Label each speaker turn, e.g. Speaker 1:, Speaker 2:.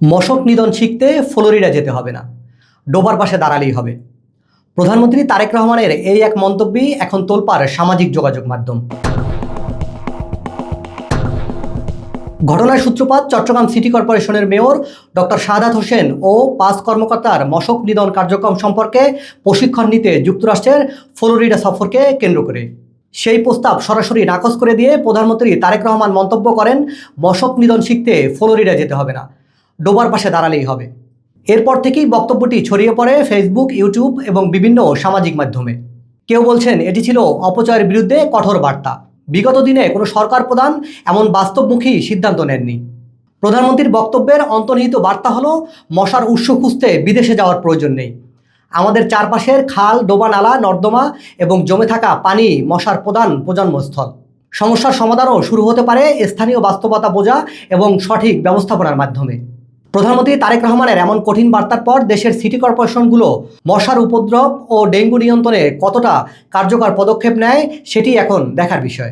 Speaker 1: মশক নিধন শিখতে ফ্লোরিডা যেতে হবে না, ডোবার পাশে দাঁড়ালেই হবে। প্রধানমন্ত্রী তারেক রহমানের এই এক মন্তব্যই এখন তোলপাড় সামাজিক যোগাযোগ মাধ্যম। ঘটনার সূত্রপাত চট্টগ্রাম সিটি কর্পোরেশনের মেয়র ডক্টর শাহাদাত হোসেন ও 5 কর্মকর্তার মশক নিধন কার্যক্রম সম্পর্কে প্রশিক্ষণ নিতে যুক্তরাষ্ট্রের ফ্লোরিডা সফরকে কেন্দ্র করে। সেই প্রস্তাব সরাসরি নাকচ করে দিয়ে প্রধানমন্ত্রী তারেক রহমান মন্তব্য করেন, মশক নিধন শিখতে ফ্লোরিডা যেতে হবে না, ডোবার পাশে দাঁড়ালেই হবে। এরপর থেকেই বক্তব্যটি ছড়িয়ে পড়ে ফেসবুক, ইউটিউব এবং বিভিন্ন সামাজিক মাধ্যমে। কেউ বলছেন এটি ছিল অপচয়ের বিরুদ্ধে কঠোর বার্তা। বিগত দিনে কোনো সরকার প্রধান এমন বাস্তবমুখী সিদ্ধান্ত নেননি। প্রধানমন্ত্রীর বক্তব্যের অন্তর্নিহিত বার্তা হলো, মশার উৎস খুঁজতে বিদেশে যাওয়ার প্রয়োজন নেই। আমাদের চারপাশের খাল, ডোবা, নালা, নর্দমা এবং জমে থাকা পানি মশার প্রধান প্রজন্মস্থল। সমস্যার সমাধানও শুরু হতে পারে স্থানীয় বাস্তবতা বোঝা এবং সঠিক ব্যবস্থাপনার মাধ্যমে। প্রধানমন্ত্রী তারেক রহমানের এমন কঠিন বার্তার পর দেশের সিটি কর্পোরেশনগুলো মশার উপদ্রব ও ডেঙ্গু নিয়ন্ত্রণে কতটা কার্যকর পদক্ষেপ নেয় সেটি এখন দেখার বিষয়।